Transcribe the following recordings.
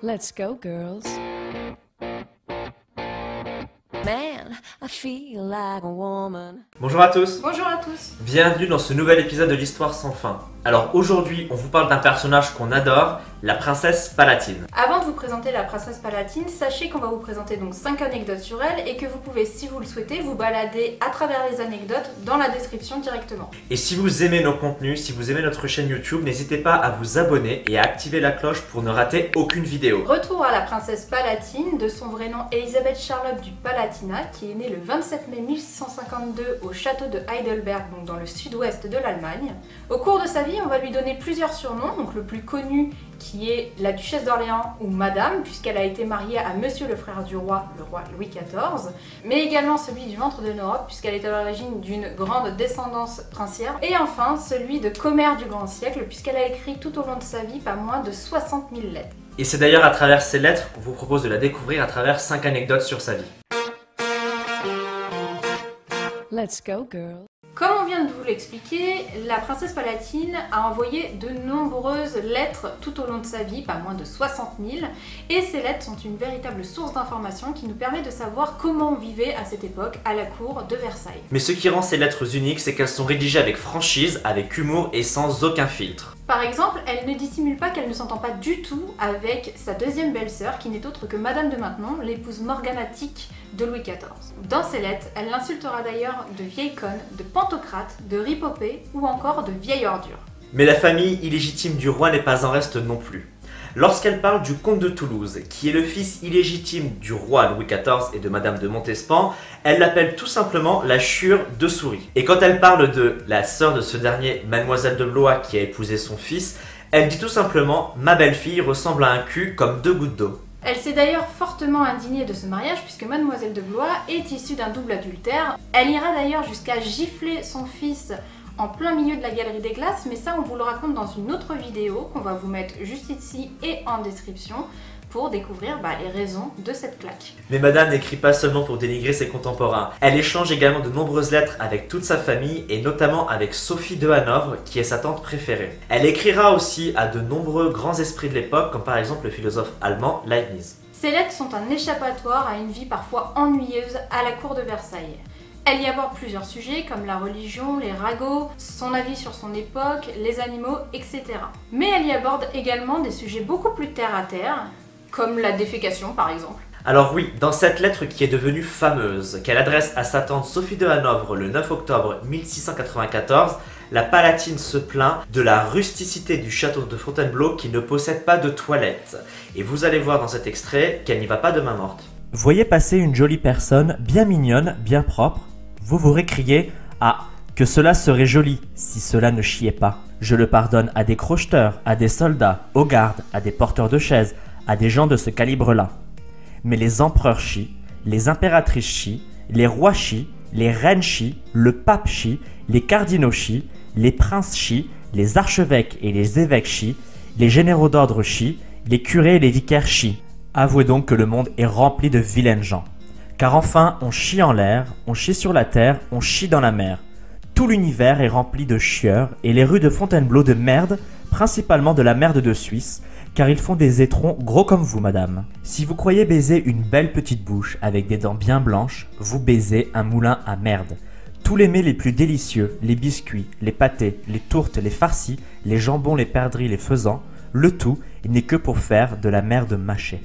Let's go, girls. Man, I feel like a woman. Bonjour à tous. Bonjour à tous. Bienvenue dans ce nouvel épisode de l'Histoire sans fin. Alors aujourd'hui, on vous parle d'un personnage qu'on adore, la princesse Palatine. Avant de vous présenter la princesse Palatine, sachez qu'on va vous présenter donc 5 anecdotes sur elle et que vous pouvez, si vous le souhaitez, vous balader à travers les anecdotes dans la description directement. Et si vous aimez nos contenus, si vous aimez notre chaîne YouTube, n'hésitez pas à vous abonner et à activer la cloche pour ne rater aucune vidéo. Retour à la princesse Palatine, de son vrai nom Elisabeth Charlotte du Palatinat, qui est née le 27 mai 1652 au château de Heidelberg, donc dans le sud-ouest de l'Allemagne. Au cours de sa vie, on va lui donner plusieurs surnoms, donc le plus connu qui est la duchesse d'Orléans ou Madame, puisqu'elle a été mariée à Monsieur le frère du roi, le roi Louis XIV, mais également celui du ventre de l'Europe, puisqu'elle est à l'origine d'une grande descendance princière, et enfin celui de Commère du grand siècle, puisqu'elle a écrit tout au long de sa vie pas moins de 60 000 lettres. Et c'est d'ailleurs à travers ces lettres qu'on vous propose de la découvrir à travers 5 anecdotes sur sa vie. Let's go, girl. Comme on vient de vous l'expliquer, la princesse Palatine a envoyé de nombreuses lettres tout au long de sa vie, pas moins de 60 000, et ces lettres sont une véritable source d'information qui nous permet de savoir comment on vivait à cette époque à la cour de Versailles. Mais ce qui rend ces lettres uniques, c'est qu'elles sont rédigées avec franchise, avec humour et sans aucun filtre. Par exemple, elle ne dissimule pas qu'elle ne s'entend pas du tout avec sa deuxième belle-sœur, qui n'est autre que Madame de Maintenon, l'épouse morganatique de Louis XIV. Dans ses lettres, elle l'insultera d'ailleurs de vieille conne, de pantocrate, de ripopée ou encore de vieille ordure. Mais la famille illégitime du roi n'est pas en reste non plus. Lorsqu'elle parle du comte de Toulouse, qui est le fils illégitime du roi Louis XIV et de Madame de Montespan, elle l'appelle tout simplement la chure de souris. Et quand elle parle de la sœur de ce dernier, Mademoiselle de Blois, qui a épousé son fils, elle dit tout simplement « Ma belle-fille ressemble à un cul comme 2 gouttes d'eau ». Elle s'est d'ailleurs fortement indignée de ce mariage puisque Mademoiselle de Blois est issue d'un double adultère. Elle ira d'ailleurs jusqu'à gifler son fils en plein milieu de la galerie des glaces, mais ça on vous le raconte dans une autre vidéo qu'on va vous mettre juste ici et en description pour découvrir les raisons de cette claque. Mais Madame n'écrit pas seulement pour dénigrer ses contemporains, elle échange également de nombreuses lettres avec toute sa famille et notamment avec Sophie de Hanovre qui est sa tante préférée. Elle écrira aussi à de nombreux grands esprits de l'époque comme par exemple le philosophe allemand Leibniz. Ces lettres sont un échappatoire à une vie parfois ennuyeuse à la cour de Versailles. Elle y aborde plusieurs sujets comme la religion, les ragots, son avis sur son époque, les animaux, etc. Mais elle y aborde également des sujets beaucoup plus terre à terre, comme la défécation par exemple. Alors oui, dans cette lettre qui est devenue fameuse, qu'elle adresse à sa tante Sophie de Hanovre le 9 octobre 1694, la Palatine se plaint de la rusticité du château de Fontainebleau qui ne possède pas de toilette. Et vous allez voir dans cet extrait qu'elle n'y va pas de main morte. Voyez passer une jolie personne, bien mignonne, bien propre. Vous vous récriez « Ah, que cela serait joli si cela ne chiait pas. Je le pardonne à des crocheteurs, à des soldats, aux gardes, à des porteurs de chaises, à des gens de ce calibre-là. Mais les empereurs chient, les impératrices chient, les rois chient, les reines chient, le pape chie, les cardinaux chient, les princes chient, les archevêques et les évêques chient, les généraux d'ordre chient, les curés et les vicaires chient. Avouez donc que le monde est rempli de vilaines gens. Car enfin, on chie en l'air, on chie sur la terre, on chie dans la mer. Tout l'univers est rempli de chieurs et les rues de Fontainebleau de merde, principalement de la merde de Suisse, car ils font des étrons gros comme vous, madame. Si vous croyez baiser une belle petite bouche avec des dents bien blanches, vous baisez un moulin à merde. Tous les mets les plus délicieux, les biscuits, les pâtés, les tourtes, les farcis, les jambons, les perdrix, les faisans, le tout, il n'est que pour faire de la merde mâchée.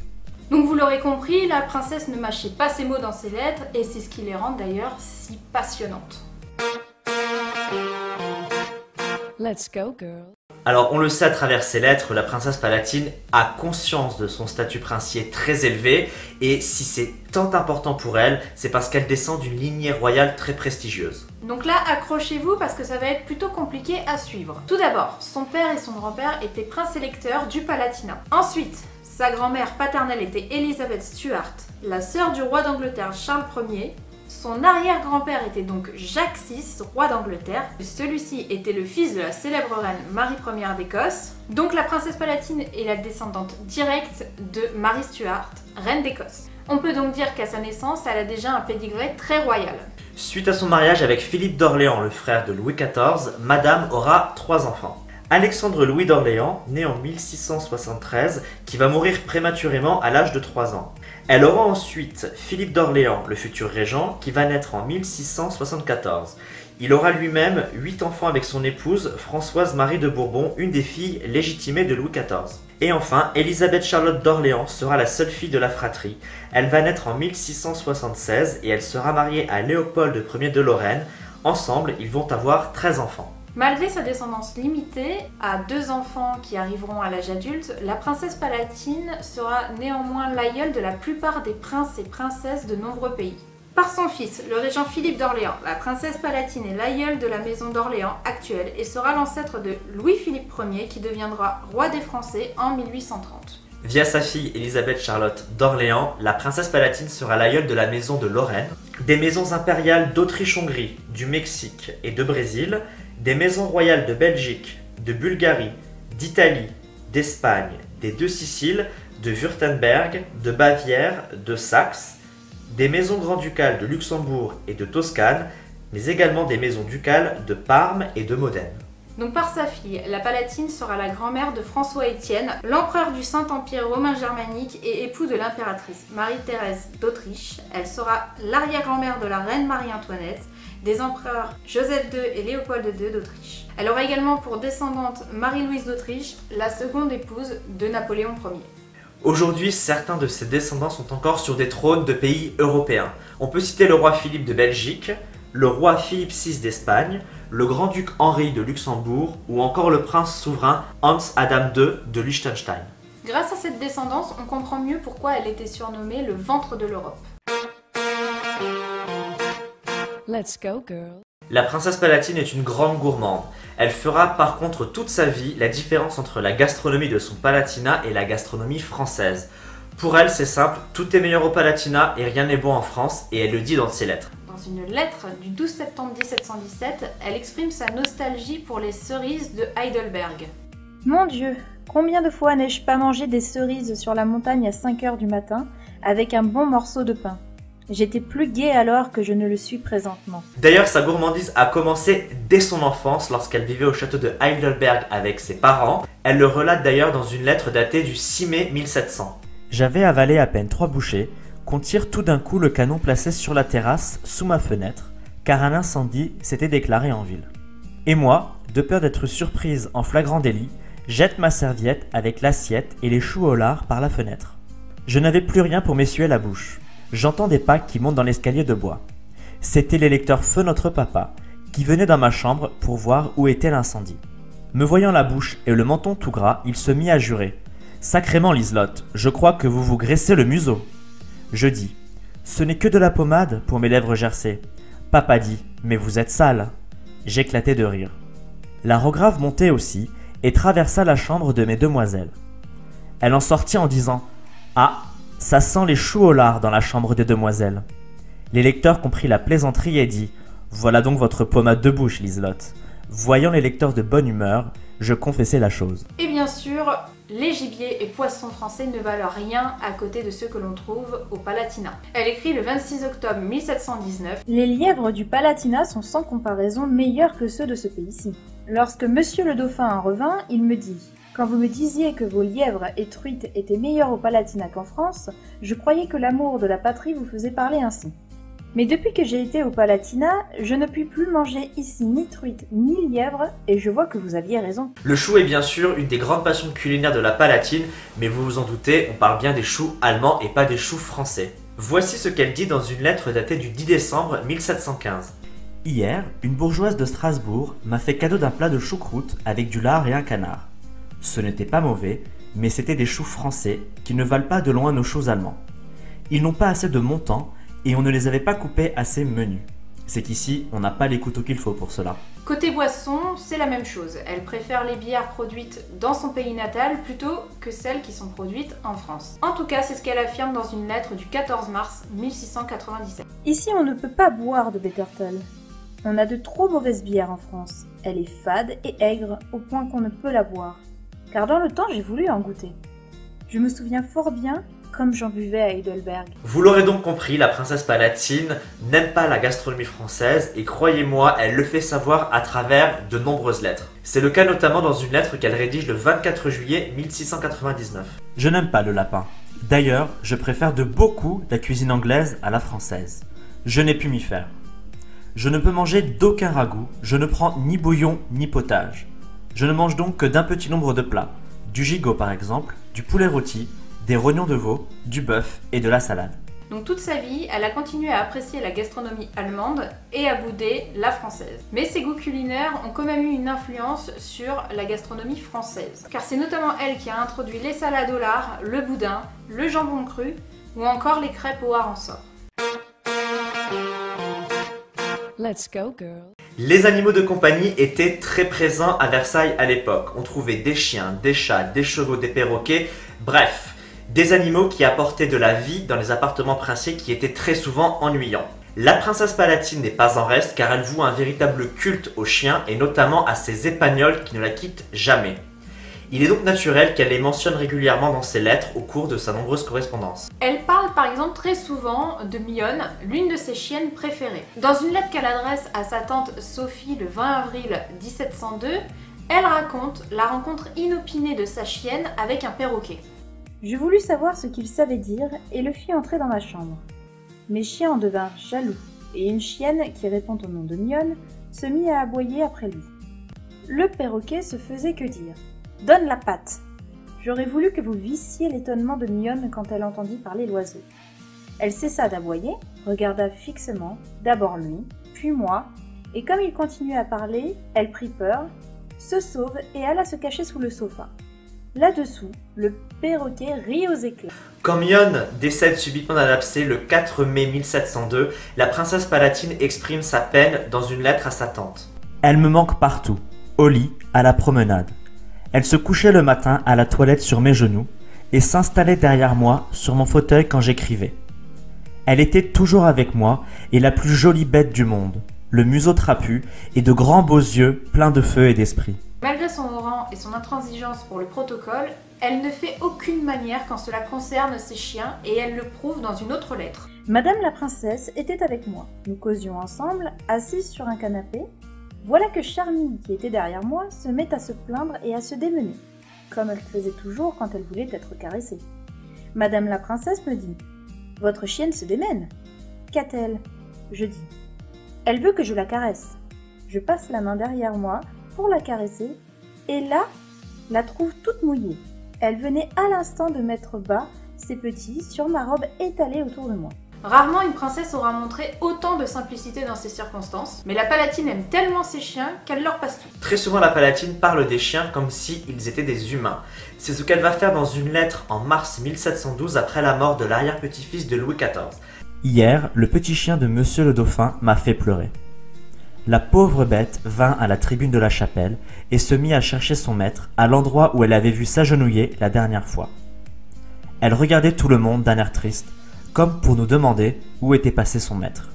Donc vous l'aurez compris, la princesse ne mâchait pas ses mots dans ses lettres et c'est ce qui les rend d'ailleurs si passionnantes. Let's go, girl. Alors on le sait à travers ses lettres, la princesse Palatine a conscience de son statut princier très élevé et si c'est tant important pour elle, c'est parce qu'elle descend d'une lignée royale très prestigieuse. Donc là, accrochez-vous parce que ça va être plutôt compliqué à suivre. Tout d'abord, son père et son grand-père étaient princes électeurs du Palatinat. Ensuite, sa grand-mère paternelle était Elizabeth Stuart, la sœur du roi d'Angleterre Charles Ier. Son arrière-grand-père était donc Jacques VI, roi d'Angleterre. Celui-ci était le fils de la célèbre reine Marie Ier d'Écosse. Donc la princesse Palatine est la descendante directe de Marie Stuart, reine d'Écosse. On peut donc dire qu'à sa naissance, elle a déjà un pédigré très royal. Suite à son mariage avec Philippe d'Orléans, le frère de Louis XIV, Madame aura 3 enfants. Alexandre Louis d'Orléans, né en 1673, qui va mourir prématurément à l'âge de 3 ans. Elle aura ensuite Philippe d'Orléans, le futur régent, qui va naître en 1674. Il aura lui-même 8 enfants avec son épouse Françoise Marie de Bourbon, une des filles légitimées de Louis XIV. Et enfin, Élisabeth Charlotte d'Orléans sera la seule fille de la fratrie. Elle va naître en 1676 et elle sera mariée à Léopold Ier de Lorraine. Ensemble, ils vont avoir 13 enfants. Malgré sa descendance limitée à 2 enfants qui arriveront à l'âge adulte, la princesse palatine sera néanmoins l'aïeule de la plupart des princes et princesses de nombreux pays. Par son fils, le régent Philippe d'Orléans, la princesse palatine est l'aïeule de la maison d'Orléans actuelle et sera l'ancêtre de Louis-Philippe Ier qui deviendra roi des Français en 1830. Via sa fille Élisabeth Charlotte d'Orléans, la princesse palatine sera l'aïeule de la maison de Lorraine, des maisons impériales d'Autriche-Hongrie, du Mexique et de Brésil, des maisons royales de Belgique, de Bulgarie, d'Italie, d'Espagne, des deux Siciles, de Wurtemberg, de Bavière, de Saxe, des maisons grand-ducales de Luxembourg et de Toscane, mais également des maisons ducales de Parme et de Modène. Donc par sa fille, la Palatine sera la grand-mère de François-Étienne, l'empereur du Saint-Empire romain germanique et époux de l'impératrice Marie-Thérèse d'Autriche. Elle sera l'arrière-grand-mère de la reine Marie-Antoinette, des empereurs Joseph II et Léopold II d'Autriche. Elle aura également pour descendante Marie-Louise d'Autriche, la seconde épouse de Napoléon Ier. Aujourd'hui, certains de ses descendants sont encore sur des trônes de pays européens. On peut citer le roi Philippe de Belgique, le roi Philippe VI d'Espagne, le grand-duc Henri de Luxembourg ou encore le prince souverain Hans Adam II de Liechtenstein. Grâce à cette descendance, on comprend mieux pourquoi elle était surnommée le ventre de l'Europe. Let's go, girl. La princesse palatine est une grande gourmande. Elle fera par contre toute sa vie la différence entre la gastronomie de son palatinat et la gastronomie française. Pour elle, c'est simple, tout est meilleur au palatinat et rien n'est bon en France, et elle le dit dans ses lettres. Dans une lettre du 12 septembre 1717, elle exprime sa nostalgie pour les cerises de Heidelberg. Mon Dieu, combien de fois n'ai-je pas mangé des cerises sur la montagne à 5 heures du matin avec un bon morceau de pain. J'étais plus gaie alors que je ne le suis présentement. D'ailleurs, sa gourmandise a commencé dès son enfance lorsqu'elle vivait au château de Heidelberg avec ses parents. Elle le relate d'ailleurs dans une lettre datée du 6 mai 1700. J'avais avalé à peine 3 bouchées, qu'on tire tout d'un coup le canon placé sur la terrasse sous ma fenêtre, car un incendie s'était déclaré en ville. Et moi, de peur d'être surprise en flagrant délit, jette ma serviette avec l'assiette et les choux au lard par la fenêtre. Je n'avais plus rien pour m'essuyer la bouche. J'entends des pas qui montent dans l'escalier de bois. C'était l'électeur Feu Notre Papa, qui venait dans ma chambre pour voir où était l'incendie. Me voyant la bouche et le menton tout gras, il se mit à jurer. « Sacrément, Liselotte, je crois que vous vous graissez le museau. » Je dis « Ce n'est que de la pommade pour mes lèvres gercées. » Papa dit « Mais vous êtes sale. » J'éclatai de rire. La rograve montait aussi et traversa la chambre de mes demoiselles. Elle en sortit en disant « Ah, ça sent les choux au lard dans la chambre des demoiselles. » L'électeur comprit la plaisanterie et dit « Voilà donc votre pommade de bouche, Liselotte. » Voyant l'électeur de bonne humeur, je confessai la chose. Et bien sûr, les gibiers et poissons français ne valent rien à côté de ceux que l'on trouve au Palatinat. Elle écrit le 26 octobre 1719. Les lièvres du Palatinat sont sans comparaison meilleurs que ceux de ce pays-ci. Lorsque Monsieur le Dauphin en revint, il me dit « Quand vous me disiez que vos lièvres et truites étaient meilleurs au Palatinat qu'en France, je croyais que l'amour de la patrie vous faisait parler ainsi. Mais depuis que j'ai été au Palatinat, je ne puis plus manger ici ni truite ni lièvre, et je vois que vous aviez raison. » Le chou est bien sûr une des grandes passions culinaires de la Palatine, mais vous vous en doutez, on parle bien des choux allemands et pas des choux français. Voici ce qu'elle dit dans une lettre datée du 10 décembre 1715. « Hier, une bourgeoise de Strasbourg m'a fait cadeau d'un plat de choucroute avec du lard et un canard. Ce n'était pas mauvais, mais c'était des choux français qui ne valent pas de loin nos choux allemands. Ils n'ont pas assez de montant et on ne les avait pas coupés assez menus. C'est qu'ici, on n'a pas les couteaux qu'il faut pour cela. » Côté boisson, c'est la même chose. Elle préfère les bières produites dans son pays natal plutôt que celles qui sont produites en France. En tout cas, c'est ce qu'elle affirme dans une lettre du 14 mars 1697. Ici, on ne peut pas boire de Bittertel. On a de trop mauvaises bières en France. Elle est fade et aigre au point qu'on ne peut la boire. Car dans le temps, j'ai voulu en goûter. Je me souviens fort bien comme j'en buvais à Heidelberg. Vous l'aurez donc compris, la princesse Palatine n'aime pas la gastronomie française et croyez-moi, elle le fait savoir à travers de nombreuses lettres. C'est le cas notamment dans une lettre qu'elle rédige le 24 juillet 1699. Je n'aime pas le lapin. D'ailleurs, je préfère de beaucoup la cuisine anglaise à la française. Je n'ai pu m'y faire. Je ne peux manger d'aucun ragoût, je ne prends ni bouillon ni potage. Je ne mange donc que d'un petit nombre de plats. Du gigot par exemple, du poulet rôti, des rognons de veau, du bœuf et de la salade. Donc toute sa vie, elle a continué à apprécier la gastronomie allemande et à bouder la française. Mais ses goûts culinaires ont quand même eu une influence sur la gastronomie française. Car c'est notamment elle qui a introduit les salades au lard, le boudin, le jambon cru ou encore les crêpes au hareng sort. Let's go, girl. Les animaux de compagnie étaient très présents à Versailles à l'époque. On trouvait des chiens, des chats, des chevaux, des perroquets, bref, des animaux qui apportaient de la vie dans les appartements princiers qui étaient très souvent ennuyants. La princesse Palatine n'est pas en reste car elle voue un véritable culte aux chiens et notamment à ses épagnols qui ne la quittent jamais. Il est donc naturel qu'elle les mentionne régulièrement dans ses lettres au cours de sa nombreuse correspondance. Elle parle par exemple très souvent de Mionne, l'une de ses chiennes préférées. Dans une lettre qu'elle adresse à sa tante Sophie le 20 avril 1702, elle raconte la rencontre inopinée de sa chienne avec un perroquet. Je voulus savoir ce qu'il savait dire et le fis entrer dans ma chambre. Mes chiens en devinrent jaloux, et une chienne, qui répond au nom de Mionne, se mit à aboyer après lui. Le perroquet se faisait que dire « Donne la patte !» J'aurais voulu que vous vissiez l'étonnement de Mionne quand elle entendit parler l'oiseau. Elle cessa d'aboyer, regarda fixement, d'abord lui, puis moi, et comme il continuait à parler, elle prit peur, se sauve et alla se cacher sous le sofa. Là-dessous, le perroquet rit aux éclats. Quand Mionne décède subitement d'un abcès le 4 mai 1702, la princesse Palatine exprime sa peine dans une lettre à sa tante. Elle me manque partout, au lit, à la promenade. Elle se couchait le matin à la toilette sur mes genoux et s'installait derrière moi sur mon fauteuil quand j'écrivais. Elle était toujours avec moi et la plus jolie bête du monde, le museau trapu et de grands beaux yeux pleins de feu et d'esprit. Malgré son rang et son intransigeance pour le protocole, elle ne fait aucune manière quand cela concerne ses chiens et elle le prouve dans une autre lettre. Madame la princesse était avec moi. Nous causions ensemble, assises sur un canapé. Voilà que Charmille, qui était derrière moi, se met à se plaindre et à se démener, comme elle faisait toujours quand elle voulait être caressée. Madame la princesse me dit « Votre chienne se démène. » Qu'a-t-elle ? Je dis « Elle veut que je la caresse. » Je passe la main derrière moi pour la caresser, et là, la trouve toute mouillée. Elle venait à l'instant de mettre bas ses petits sur ma robe étalée autour de moi. Rarement une princesse aura montré autant de simplicité dans ces circonstances, mais la Palatine aime tellement ses chiens qu'elle leur passe tout. Très souvent, la Palatine parle des chiens comme s'ils étaient des humains. C'est ce qu'elle va faire dans une lettre en mars 1712 après la mort de l'arrière-petit-fils de Louis XIV. Hier, le petit chien de Monsieur le Dauphin m'a fait pleurer. La pauvre bête vint à la tribune de la chapelle et se mit à chercher son maître à l'endroit où elle avait vu s'agenouiller la dernière fois. Elle regardait tout le monde d'un air triste, comme pour nous demander où était passé son maître.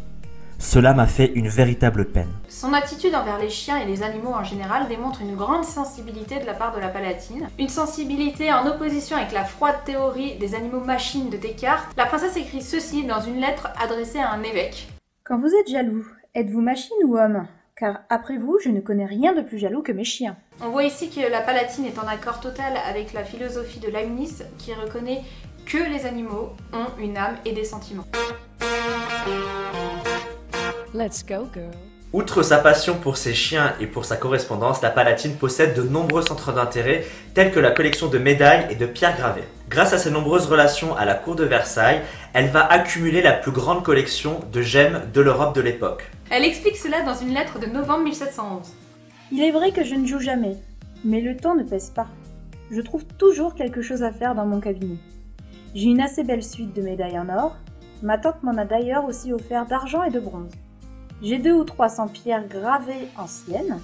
Cela m'a fait une véritable peine. Son attitude envers les chiens et les animaux en général démontre une grande sensibilité de la part de la Palatine. Une sensibilité en opposition avec la froide théorie des animaux machines de Descartes. La princesse écrit ceci dans une lettre adressée à un évêque. Quand vous êtes jaloux, êtes-vous machine ou homme ? Car après vous, je ne connais rien de plus jaloux que mes chiens. On voit ici que la Palatine est en accord total avec la philosophie de Leibniz qui reconnaît que les animaux ont une âme et des sentiments. Let's go, girl. Outre sa passion pour ses chiens et pour sa correspondance, la Palatine possède de nombreux centres d'intérêt tels que la collection de médailles et de pierres gravées. Grâce à ses nombreuses relations à la cour de Versailles, elle va accumuler la plus grande collection de gemmes de l'Europe de l'époque. Elle explique cela dans une lettre de novembre 1711. Il est vrai que je ne joue jamais, mais le temps ne pèse pas. Je trouve toujours quelque chose à faire dans mon cabinet. J'ai une assez belle suite de médailles en or. Ma tante m'en a d'ailleurs aussi offert d'argent et de bronze. J'ai 2 ou 300 pierres gravées anciennes.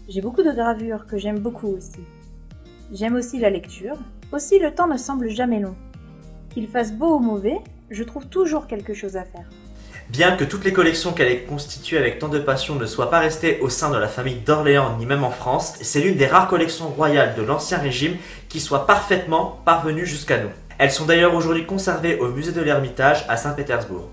J'ai beaucoup de gravures que j'aime beaucoup aussi. J'aime aussi la lecture. Aussi, le temps ne semble jamais long. Qu'il fasse beau ou mauvais, je trouve toujours quelque chose à faire. Bien que toutes les collections qu'elle ait constituées avec tant de passion ne soient pas restées au sein de la famille d'Orléans ni même en France, c'est l'une des rares collections royales de l'Ancien Régime qui soit parfaitement parvenue jusqu'à nous. Elles sont d'ailleurs aujourd'hui conservées au musée de l'Ermitage à Saint-Pétersbourg.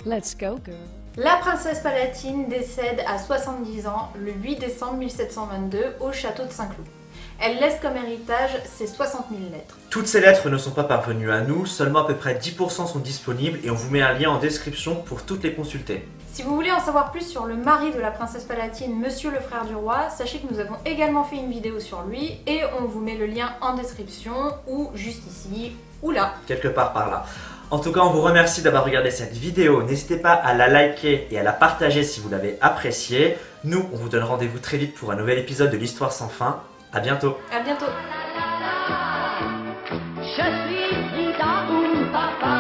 Let's go, girl. La princesse Palatine décède à 70 ans le 8 décembre 1722 au château de Saint-Cloud. Elle laisse comme héritage ses 60 000 lettres. Toutes ces lettres ne sont pas parvenues à nous, seulement à peu près 10% sont disponibles et on vous met un lien en description pour toutes les consulter. Si vous voulez en savoir plus sur le mari de la princesse Palatine, Monsieur le frère du roi, sachez que nous avons également fait une vidéo sur lui et on vous met le lien en description ou juste ici ou là. Quelque part par là. En tout cas, on vous remercie d'avoir regardé cette vidéo. N'hésitez pas à la liker et à la partager si vous l'avez appréciée. Nous, on vous donne rendez-vous très vite pour un nouvel épisode de l'Histoire sans fin. À bientôt. À bientôt. Je suis Frida ou papa.